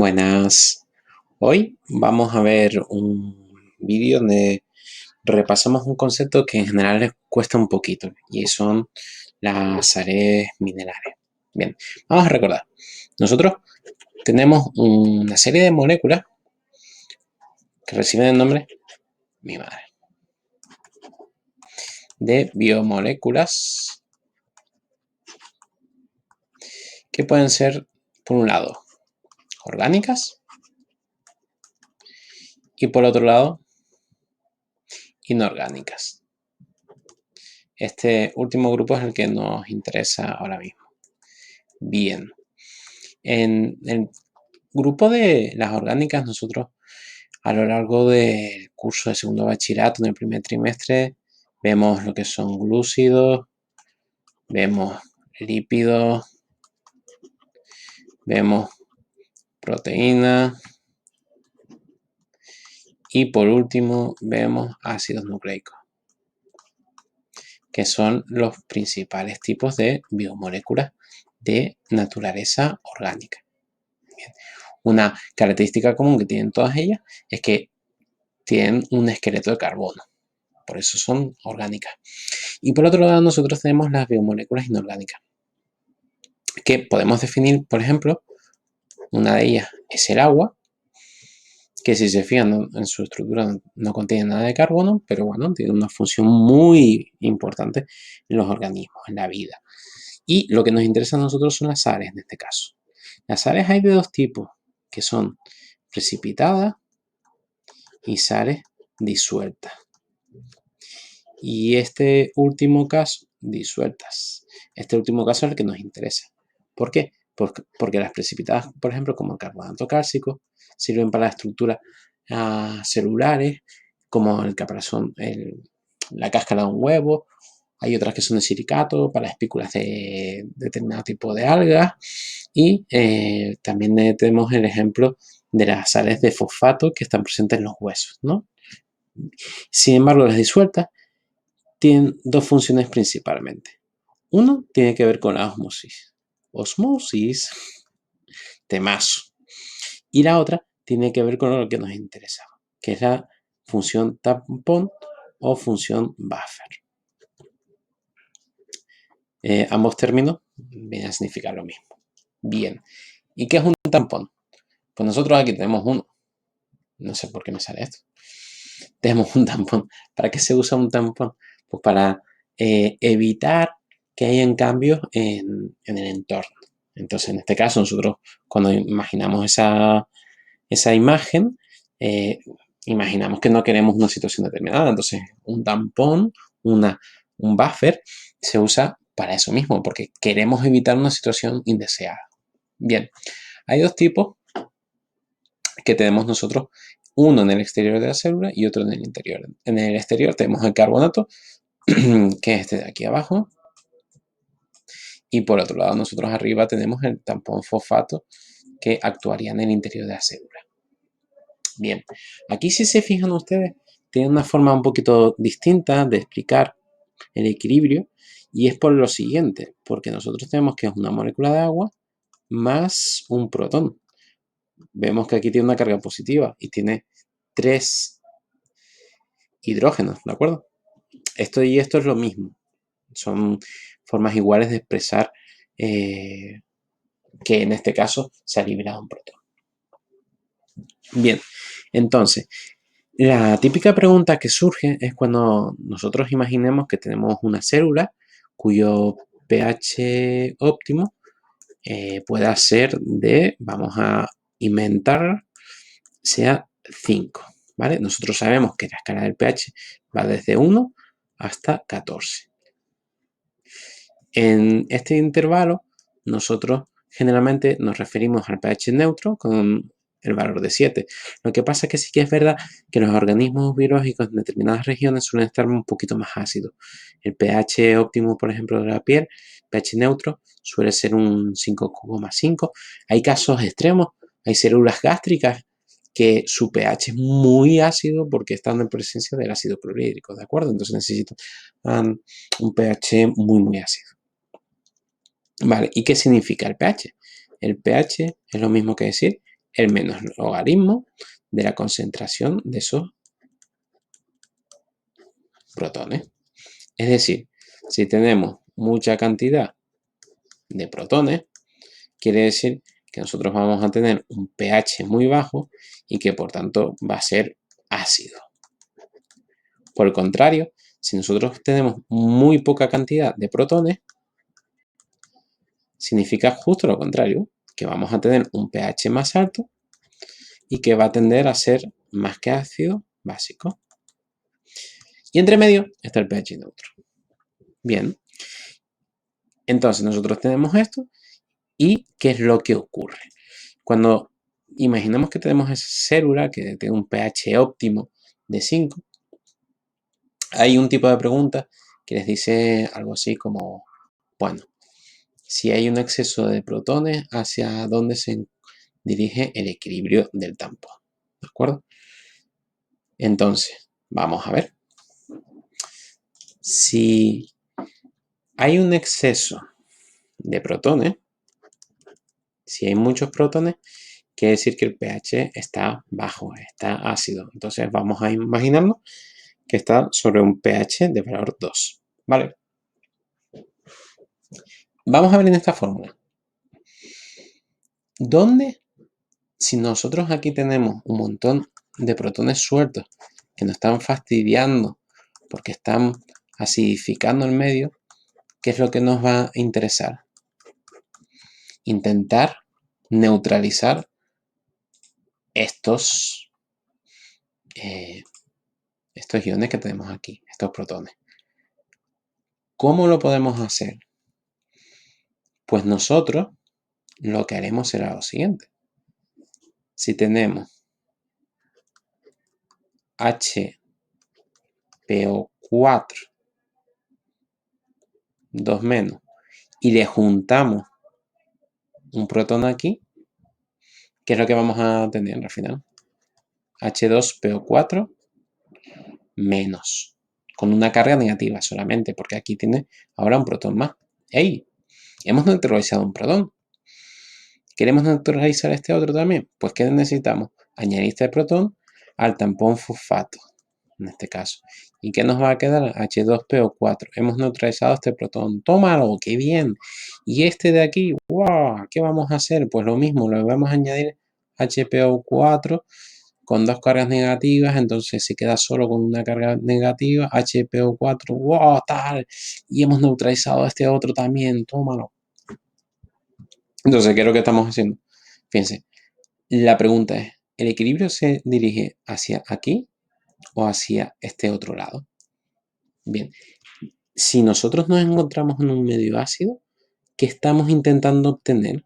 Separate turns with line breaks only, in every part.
Buenas. Hoy vamos a ver un vídeo donde repasamos un concepto que en general les cuesta un poquito y son las sales minerales. Bien, vamos a recordar. Nosotros tenemos una serie de moléculas que reciben el nombre, mi madre, de biomoléculas que pueden ser, por un lado, orgánicas y por otro lado, inorgánicas. Este último grupo es el que nos interesa ahora mismo. Bien, en el grupo de las orgánicas, nosotros a lo largo del curso de segundo bachillerato, en el primer trimestre, vemos lo que son glúcidos, vemos lípidos, vemos proteínas y por último vemos ácidos nucleicos, que son los principales tipos de biomoléculas de naturaleza orgánica. Bien. Una característica común que tienen todas ellas es que tienen un esqueleto de carbono, por eso son orgánicas. Y por otro lado nosotros tenemos las biomoléculas inorgánicas, que podemos definir, por ejemplo, una de ellas es el agua, que si se fijan en su estructura no contiene nada de carbono, pero bueno, tiene una función muy importante en los organismos, en la vida. Y lo que nos interesa a nosotros son las sales en este caso. Las sales hay de dos tipos, que son precipitadas y sales disueltas. Y este último caso, disueltas. Este último caso es el que nos interesa. ¿Por qué? Porque las precipitadas, por ejemplo, como el carbonato cálcico, sirven para la estructura celulares, como el caparazón, la cáscara de un huevo. Hay otras que son de silicato, para las espículas de determinado tipo de algas. Y también tenemos el ejemplo de las sales de fosfato que están presentes en los huesos, ¿no? Sin embargo, las disueltas tienen dos funciones principalmente. Uno tiene que ver con la osmosis. Osmosis, temazo. Y la otra tiene que ver con lo que nos interesa, que es la función tampón o función buffer. Ambos términos vienen a significar lo mismo. Bien, ¿y qué es un tampón? Pues nosotros aquí tenemos uno. No sé por qué me sale esto. Tenemos un tampón. ¿Para qué se usa un tampón? Pues para evitar que hayan cambios en el entorno. Entonces, en este caso, nosotros cuando imaginamos esa imagen, imaginamos que no queremos una situación determinada. Entonces, un tampón, un buffer, se usa para eso mismo, porque queremos evitar una situación indeseada. Bien, hay dos tipos que tenemos nosotros, uno en el exterior de la célula y otro en el interior. En el exterior tenemos el carbonato, que es este de aquí abajo, y por otro lado nosotros arriba tenemos el tampón fosfato que actuaría en el interior de la célula. Bien, aquí si se fijan ustedes, tiene una forma un poquito distinta de explicar el equilibrio y es por lo siguiente, porque nosotros tenemos que es una molécula de agua más un protón. Vemos que aquí tiene una carga positiva y tiene 3 hidrógenos, ¿de acuerdo? Esto y esto es lo mismo. Son formas iguales de expresar que en este caso se ha liberado un protón. Bien, entonces, la típica pregunta que surge es cuando nosotros imaginemos que tenemos una célula cuyo pH óptimo pueda ser de, vamos a inventar, sea 5, ¿vale? Nosotros sabemos que la escala del pH va desde 1 hasta 14. En este intervalo, nosotros generalmente nos referimos al pH neutro con el valor de 7. Lo que pasa es que sí que es verdad que los organismos biológicos en determinadas regiones suelen estar un poquito más ácidos. El pH óptimo, por ejemplo, de la piel, pH neutro, suele ser un 5,5. Hay casos extremos, hay células gástricas que su pH es muy ácido porque están en presencia del ácido clorhídrico, ¿de acuerdo? Entonces necesitan un pH muy, muy ácido. Vale, ¿y qué significa el pH? El pH es lo mismo que decir el menos logaritmo de la concentración de esos protones. Es decir, si tenemos mucha cantidad de protones, quiere decir que nosotros vamos a tener un pH muy bajo y que por tanto va a ser ácido. Por el contrario, si nosotros tenemos muy poca cantidad de protones, significa justo lo contrario, que vamos a tener un pH más alto y que va a tender a ser más que ácido básico. Y entre medio está el pH neutro. Bien, entonces nosotros tenemos esto. ¿Y qué es lo que ocurre? Cuando imaginamos que tenemos esa célula que tiene un pH óptimo de 5, hay un tipo de pregunta que les dice algo así como, bueno, si hay un exceso de protones, ¿hacia dónde se dirige el equilibrio del tampón? ¿De acuerdo? Entonces, vamos a ver. Si hay un exceso de protones, si hay muchos protones, quiere decir que el pH está bajo, está ácido. Entonces vamos a imaginarnos que está sobre un pH de valor 2. ¿Vale? Vamos a ver en esta fórmula. ¿Dónde, si nosotros aquí tenemos un montón de protones sueltos que nos están fastidiando porque están acidificando el medio, ¿qué es lo que nos va a interesar? Intentar neutralizar estos iones que tenemos aquí, estos protones. ¿Cómo lo podemos hacer? Pues nosotros lo que haremos será lo siguiente. Si tenemos HPO4, 2 menos, y le juntamos un protón aquí, ¿qué es lo que vamos a tener al final? H2PO4 menos, con una carga negativa solamente, porque aquí tiene ahora un protón más. ¡Ey! Hemos neutralizado un protón. ¿Queremos neutralizar este otro también? Pues ¿qué necesitamos? Añadir este protón al tampón fosfato, en este caso. ¿Y qué nos va a quedar? H2PO4. Hemos neutralizado este protón. ¡Tómalo! ¡Qué bien! Y este de aquí, ¡wow! ¿Qué vamos a hacer? Pues lo mismo, le vamos a añadir HPO4 con dos cargas negativas, entonces se queda solo con una carga negativa, HPO4, ¡wow! Tal. Y hemos neutralizado este otro también. ¡Tómalo! Entonces, ¿qué es lo que estamos haciendo? Fíjense, la pregunta es, ¿el equilibrio se dirige hacia aquí o hacia este otro lado? Bien, si nosotros nos encontramos en un medio ácido, ¿qué estamos intentando obtener?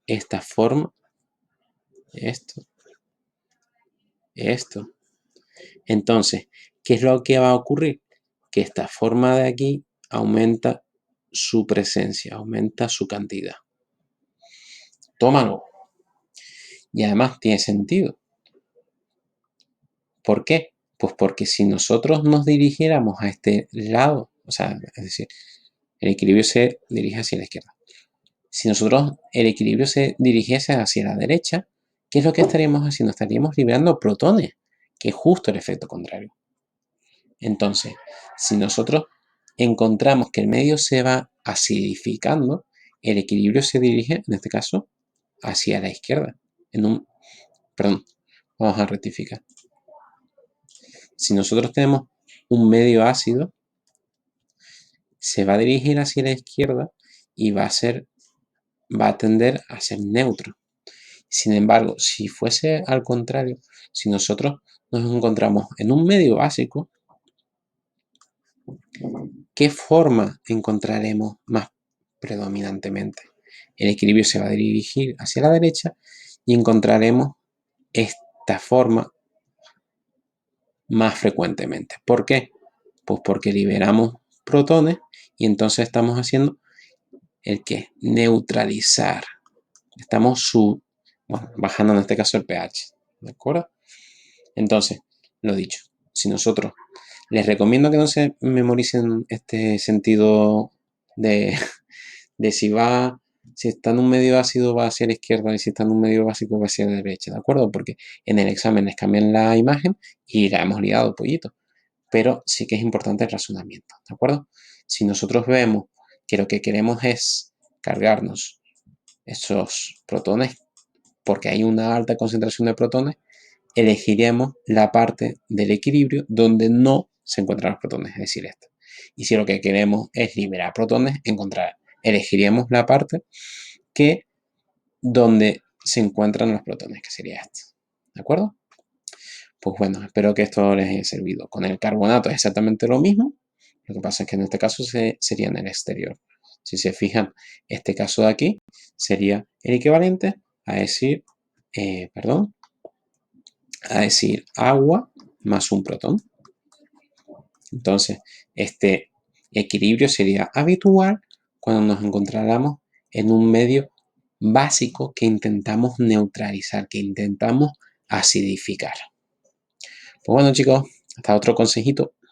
Esta forma, esto. Entonces, ¿qué es lo que va a ocurrir? Que esta forma de aquí aumenta su presencia, aumenta su cantidad. Tómalo. Y además tiene sentido. ¿Por qué? Pues porque si nosotros nos dirigiéramos a este lado, o sea, es decir, el equilibrio se dirige hacia la izquierda. Si nosotros el equilibrio se dirigiese hacia la derecha, ¿qué es lo que estaríamos haciendo? Estaríamos liberando protones, que es justo el efecto contrario. Entonces, si nosotros encontramos que el medio se va acidificando, el equilibrio se dirige, en este caso, hacia la izquierda. Perdón, vamos a rectificar. Si nosotros tenemos un medio ácido, se va a dirigir hacia la izquierda y va a tender a ser neutro. Sin embargo, si fuese al contrario, si nosotros nos encontramos en un medio básico, ¿qué forma encontraremos más predominantemente? El equilibrio se va a dirigir hacia la derecha y encontraremos esta forma más frecuentemente. ¿Por qué? Pues porque liberamos protones y entonces estamos haciendo el que neutralizar. Estamos bajando en este caso el pH. ¿De acuerdo? Entonces, lo dicho, si nosotros les recomiendo que no se memoricen este sentido de si va Si está en un medio ácido va hacia la izquierda y si está en un medio básico va hacia la derecha, ¿de acuerdo? Porque en el examen les cambian la imagen y la hemos liado, pollito. Pero sí que es importante el razonamiento, ¿de acuerdo? Si nosotros vemos que lo que queremos es cargarnos esos protones porque hay una alta concentración de protones, elegiremos la parte del equilibrio donde no se encuentran los protones, es decir, esta. Y si lo que queremos es liberar protones, elegiríamos la parte que donde se encuentran los protones, que sería esta. ¿De acuerdo? Pues bueno, espero que esto les haya servido. Con el carbonato es exactamente lo mismo. Lo que pasa es que en este caso sería en el exterior. Si se fijan, este caso de aquí sería el equivalente a decir, a decir agua más un protón. Entonces, este equilibrio sería habitual cuando nos encontráramos en un medio básico que intentamos neutralizar, que intentamos acidificar. Pues bueno, chicos, hasta otro consejito.